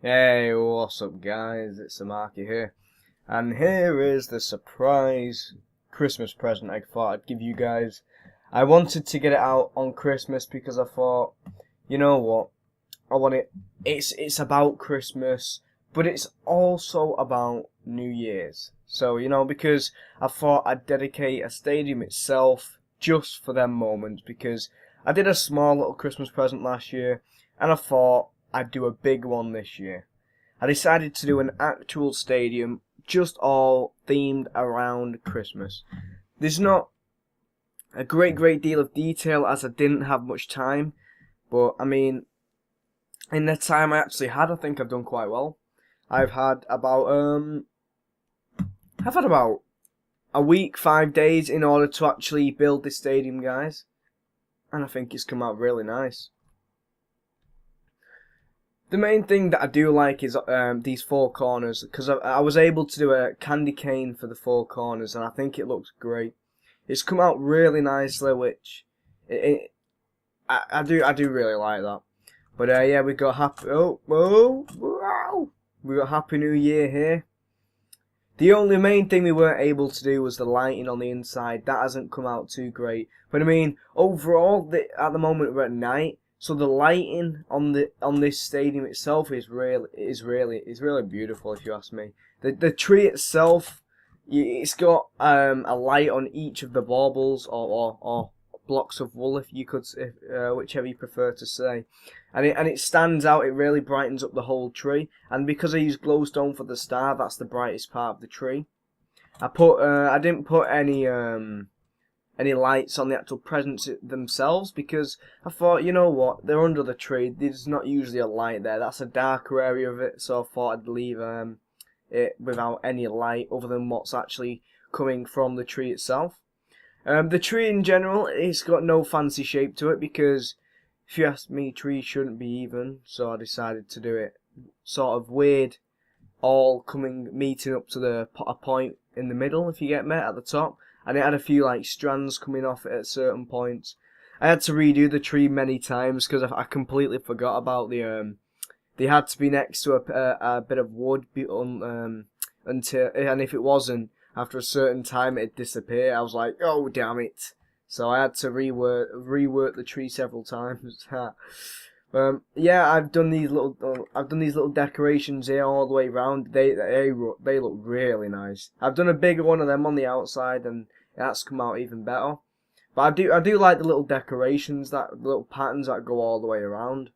Hey, what's up guys, it's the Markey here, and here is the surprise Christmas present I thought I'd give you guys. I wanted to get it out on Christmas because I thought, you know what, it's about Christmas, but it's also about New Year's. So, because I thought I'd dedicate a stadium itself just for them moments, because I did a small little Christmas present last year, and I thought I'd do a big one this year. I decided to do an actual stadium just all themed around Christmas. There's not a great deal of detail as I didn't have much time, but I mean, in the time I actually had, I think I've done quite well. I've had about a week, 5 days in order to actually build this stadium, guys, and I think it's come out really nice. The main thing that I do like is these four corners, because I was able to do a candy cane for the four corners, and I think it looks great. It's come out really nicely, which I do really like that. But yeah, we got we got Happy New Year here. The only main thing we weren't able to do was the lighting on the inside. That hasn't come out too great. But I mean, overall, at the moment we're at night. So the lighting on this stadium itself is really beautiful, if you ask me. The tree itself, it's got a light on each of the baubles or blocks of wool, if you could, whichever you prefer to say, and it stands out. It really brightens up the whole tree, and because I used glowstone for the star, that's the brightest part of the tree. I didn't put any lights on the actual presents themselves, because I thought, you know what, they're under the tree, there's not usually a light there, that's a darker area of it, so I thought I'd leave it without any light other than what's actually coming from the tree itself. The tree in general, it's got no fancy shape to it, because if you ask me, trees shouldn't be even, so I decided to do it sort of weird, all meeting up to a point in the middle, if you get me, at the top. And it had a few like strands coming off it at certain points. I had to redo the tree many times because I completely forgot about they had to be next to a bit of wood until, and if it wasn't, after a certain time it'd disappear. I was like, oh damn it! So I had to rework the tree several times. Yeah, I've done these little decorations here all the way around. They look really nice. I've done a bigger one of them on the outside, and that's come out even better. But I do like the little decorations, the little patterns that go all the way around.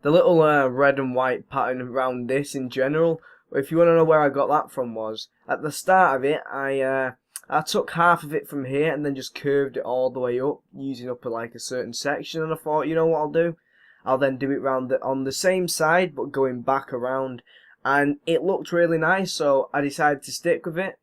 The little red and white pattern around this in general, if you want to know where I got that from, was at the start of it. I took half of it from here and then just curved it all the way up, using up like a certain section, and I thought, you know what I'll do? I'll then do it on the same side, but going back around, and it looked really nice, so I decided to stick with it.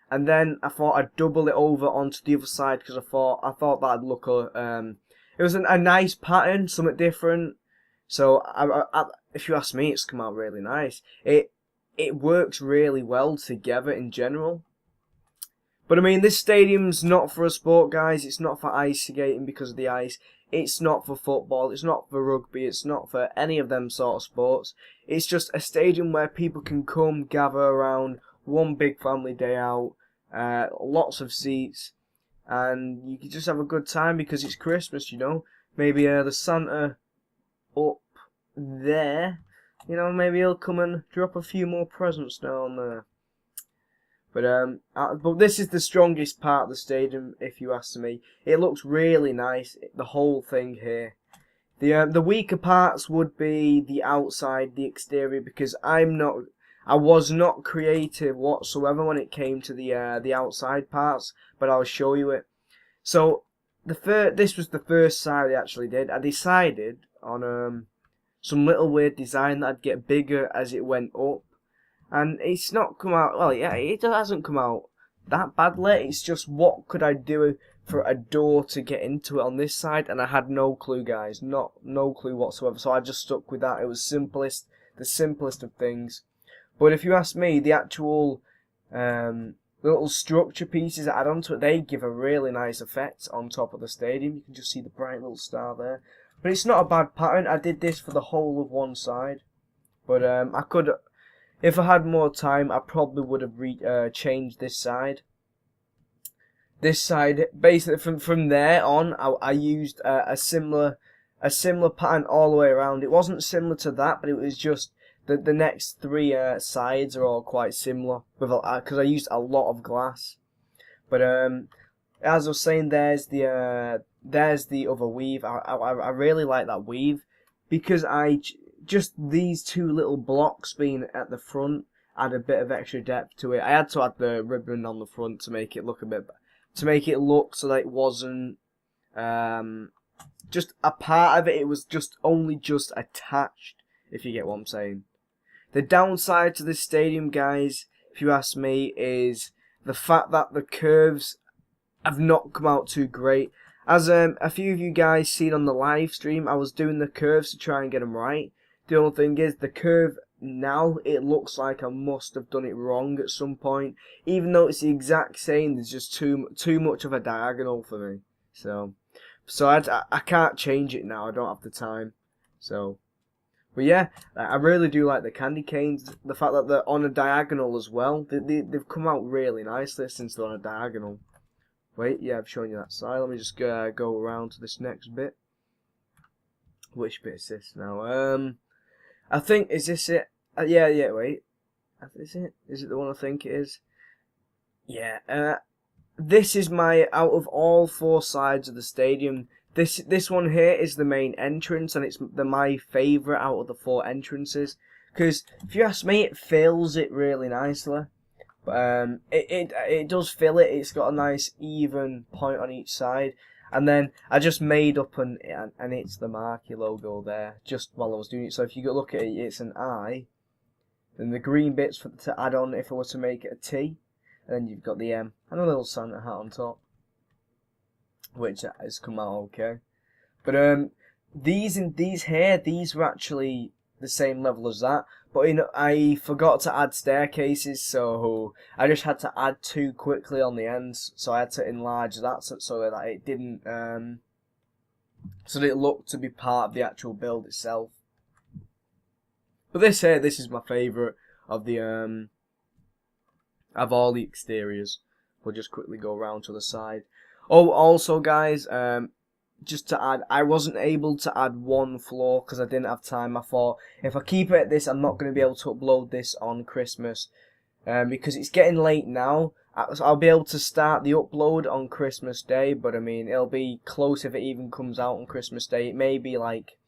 And then I thought I'd double it over onto the other side, because I thought that'd look it was a nice pattern, something different. So if you ask me, it's come out really nice. It works really well together in general. But I mean, this stadium's not for a sport, guys. It's not for ice skating because of the ice. It's not for football. It's not for rugby. It's not for any of them sort of sports. It's just a stadium where people can come, gather around, one big family day out, lots of seats, and you can just have a good time because it's Christmas, you know. Maybe the Santa up there, you know, maybe he'll come and drop a few more presents down there. But this is the strongest part of the stadium, if you ask me. It looks really nice, the whole thing here. The weaker parts would be the outside, the exterior, because I was not creative whatsoever when it came to the outside parts. But I'll show you it. So this was the first side I actually did. I decided on some little weird design that I'd get bigger as it went up. And it's not come out, well, yeah, it hasn't come out that badly. It's just, what could I do for a door to get into it on this side? And I had no clue, guys, no clue whatsoever. So I just stuck with that. It was the simplest of things. But if you ask me, the actual little structure pieces that add onto it, they give a really nice effect on top of the stadium. You can just see the bright little star there. But it's not a bad pattern. I did this for the whole of one side. But I could, if I had more time, I probably would have changed this side. This side, basically from there on, I used a similar pattern all the way around. It wasn't similar to that, but it was just the next three sides are all quite similar with because I used a lot of glass. But as I was saying, there's the other weave. I really like that weave because just these two little blocks being at the front add a bit of extra depth to it. I had to add the ribbon on the front to make it look so that it wasn't just a part of it. It was just attached, if you get what I'm saying. The downside to this stadium, guys, if you ask me, is the fact that the curves have not come out too great. As a few of you guys seen on the live stream, I was doing the curves to try and get them right. The only thing is, the curve now, it looks like I must have done it wrong at some point. Even though it's the exact same, there's just too much of a diagonal for me. So I can't change it now. I don't have the time. So, but yeah, I really do like the candy canes. The fact that they're on a diagonal as well. They've come out really nicely since they're on a diagonal. Wait, yeah, I've shown you that side. Let me just go around to this next bit. Which bit is this now? I think, is this it? Yeah, wait. Is it? Is it the one I think it is? Yeah, this is out of all four sides of the stadium, this one here is the main entrance, and it's my favourite out of the four entrances. Because, if you ask me, it fills it really nicely. But it does fill it. It's got a nice even point on each side. And then I just made up and it's the Markey logo there just while I was doing it. So if you go look at it, it's an I. Then the green bits to add on if I were to make it a T. And then you've got the M and a little Santa hat on top, which has come out okay. But these were actually the same level as that. But I forgot to add staircases, so I just had to add two quickly on the ends. So I had to enlarge that so that it didn't, so that it looked to be part of the actual build itself. But this is my favourite of the of all the exteriors. We'll just quickly go around to the side. Oh, also guys, just to add, I wasn't able to add one floor because I didn't have time. I thought, if I keep it at this, I'm not going to be able to upload this on Christmas. Because it's getting late now. I'll be able to start the upload on Christmas Day, but I mean, it'll be close if it even comes out on Christmas Day. It may be like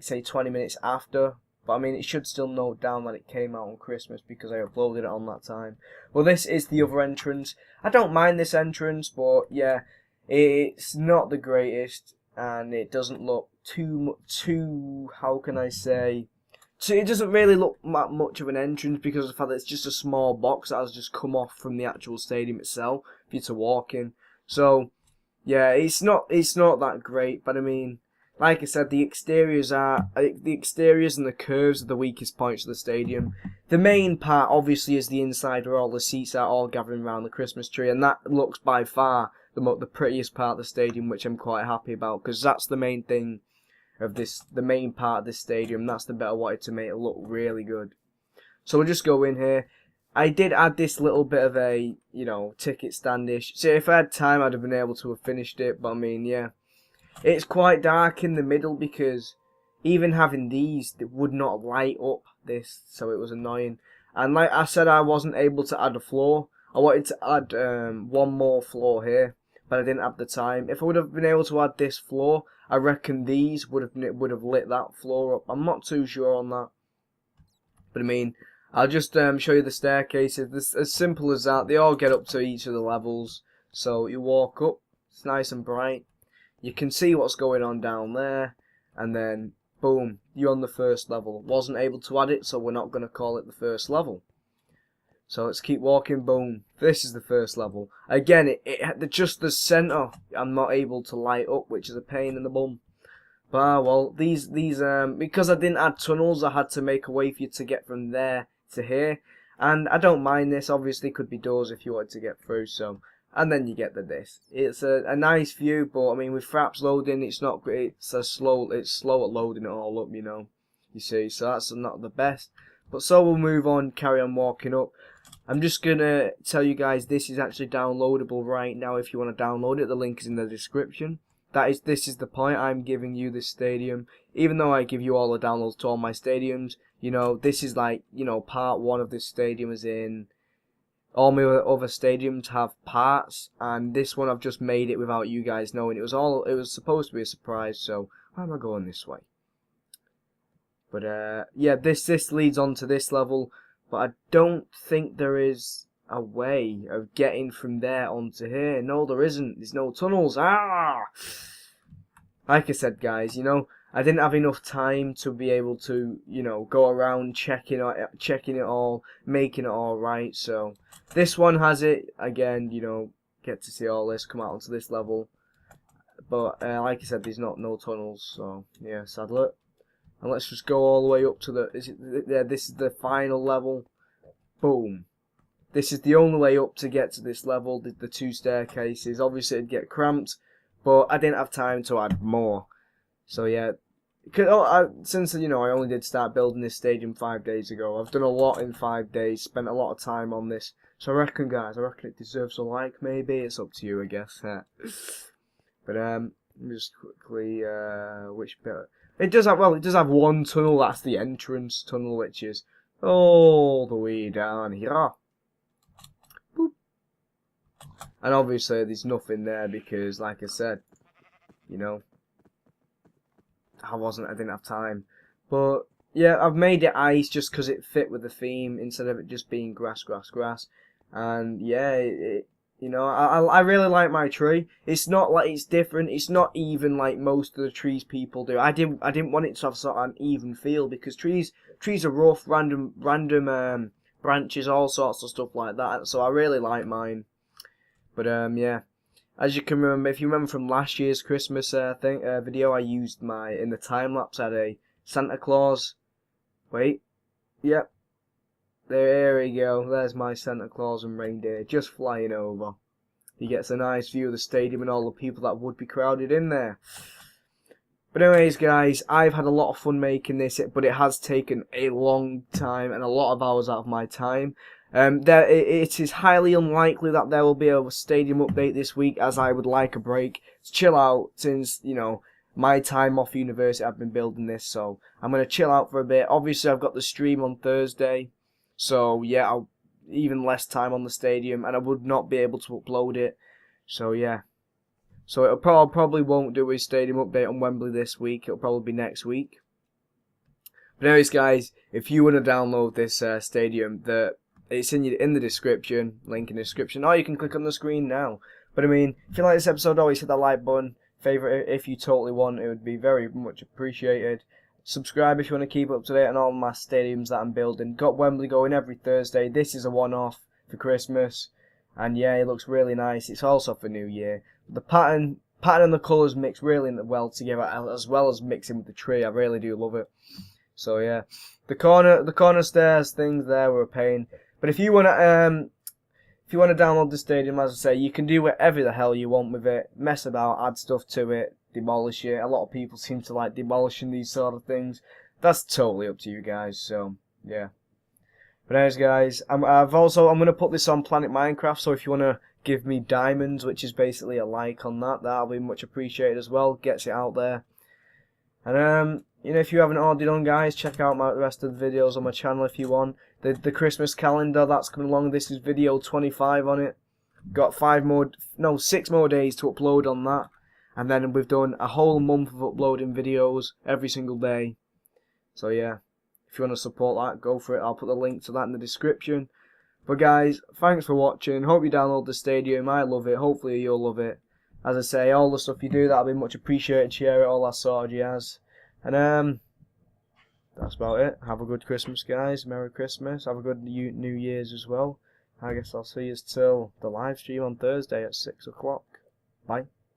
say 20 minutes after. But I mean, it should still note down that it came out on Christmas because I uploaded it on that time. Well, this is the other entrance. I don't mind this entrance, but yeah, it's not the greatest, and it doesn't look too how can I say? So it doesn't really look much of an entrance because of the fact that it's just a small box that has just come off from the actual stadium itself for you to walk in. So yeah, it's not that great, but I mean, like I said, the exteriors and the curves are the weakest points of the stadium. The main part, obviously, is the inside where all the seats are all gathering around the Christmas tree, and that looks by far the prettiest part of the stadium, which I'm quite happy about, because that's the main thing of the main part of this stadium. That's the bit I wanted to make it look really good. So we'll just go in here. I did add this little bit of a, ticket standish. So if I had time, I'd have been able to have finished it, but I mean, yeah. It's quite dark in the middle because even having these, it would not light up this, so it was annoying. And like I said, I wasn't able to add a floor. I wanted to add one more floor here, but I didn't have the time. If I would have been able to add this floor, I reckon these would have lit that floor up. I'm not too sure on that, but I mean, I'll just show you the staircases. It's as simple as that. They all get up to each of the levels, so you walk up. It's nice and bright. You can see what's going on down there, and then boom, you're on the first level. Wasn't able to add it, so we're not going to call it the first level. So let's keep walking. Boom, this is the first level. Again, just the center I'm not able to light up, which is a pain in the bum. But well, these because I didn't add tunnels, I had to make a way for you to get from there to here, and I don't mind this. Obviously, could be doors if you wanted to get through. So. And then you get this. It's a nice view, but I mean, with Fraps loading, it's not great. It's slow at loading it all up, you see, so that's not the best. But so we'll move on, carry on walking up. I'm just going to tell you guys this is actually downloadable right now if you want to download it. The link is in the description. This is the point. I'm giving you this stadium. Even though I give you all the downloads to all my stadiums, you know, this is like, you know, part one of this stadium is in. All my other stadiums have parts, and this one I've just made it without you guys knowing. It was supposed to be a surprise, so why am I going this way? But yeah, this leads on to this level, but I don't think there is a way of getting from there onto here. No, there isn't. There's no tunnels. Ah! Like I said, guys, you know, I didn't have enough time to be able to, you know, go around checking it all, making it all right. So this one has it again. You know, get to see all this come out onto this level. But like I said, there's no tunnels. So yeah, sadly. And let's just go all the way up to the. This is the final level. Boom. This is the only way up to get to this level. The two staircases. Obviously, it'd get cramped, but I didn't have time to add more. So yeah, since you know I only did start building this stadium 5 days ago, I've done a lot in 5 days. Spent a lot of time on this. So I reckon, guys, it deserves a like. Maybe it's up to you, I guess. But just quickly, which bit? It does have one tunnel. That's the entrance tunnel, which is all the way down here. Boop. And obviously there's nothing there because, like I said, you know, I didn't have time. But yeah, I've made it ice just because it fit with the theme instead of it just being grass. And yeah, you know, I really like my tree. It's not like it's different. It's not even like most of the trees people do. I didn't want it to have sort of an even feel because trees are rough, random branches, all sorts of stuff like that. So I really like mine. But yeah, as you can remember, if you remember from last year's Christmas video, I used in the time lapse I had a Santa Claus. Wait, yep. There we go, there's my Santa Claus and reindeer just flying over. He gets a nice view of the stadium and all the people that would be crowded in there. But anyways, guys, I've had a lot of fun making this, but it has taken a long time and a lot of hours out of my time. It is highly unlikely that there will be a stadium update this week, as I would like a break to chill out since, you know, my time off university I've been building this, so I'm going to chill out for a bit. Obviously, I've got the stream on Thursday. So yeah, I'll even less time on the stadium, and I would not be able to upload it. So yeah, so it'll probably won't do a stadium update on Wembley this week. It'll probably be next week. But anyways, guys, if you want to download this stadium, it's in the description, link in the description, or you can click on the screen now. But I mean, if you like this episode, always hit that like button. Favorite if you totally want, it would be very much appreciated. Subscribe if you want to keep up to date on all my stadiums that I'm building. Got Wembley going every Thursday. This is a one-off for Christmas. And yeah, it looks really nice. It's also for New Year. The pattern and the colours mix really well together, as well as mixing with the tree. I really do love it. So yeah, the corner stairs things there were a pain. But if you want to download the stadium, as I say, you can do whatever the hell you want with it. Mess about, add stuff to it, demolish it. A lot of people seem to like demolishing these sort of things. That's totally up to you guys. So yeah. But anyways, guys, I'm going to put this on Planet Minecraft. So if you want to give me diamonds, which is basically a like on that'll be much appreciated as well. Gets it out there. And you know, if you haven't already done, guys, check out the rest of the videos on my channel if you want. The Christmas calendar that's coming along. This is video 25 on it. Got 6 more days to upload on that. And then we've done a whole month of uploading videos every single day. So yeah, if you want to support that, go for it. I'll put the link to that in the description. But guys, thanks for watching. Hope you download the stadium. I love it. Hopefully you'll love it. As I say, all the stuff you do, that'll be much appreciated. Share it, all that sort of jazz. And that's about it. Have a good Christmas, guys. Merry Christmas. Have a good New Year's as well. I guess I'll see you till the live stream on Thursday at 6 o'clock. Bye.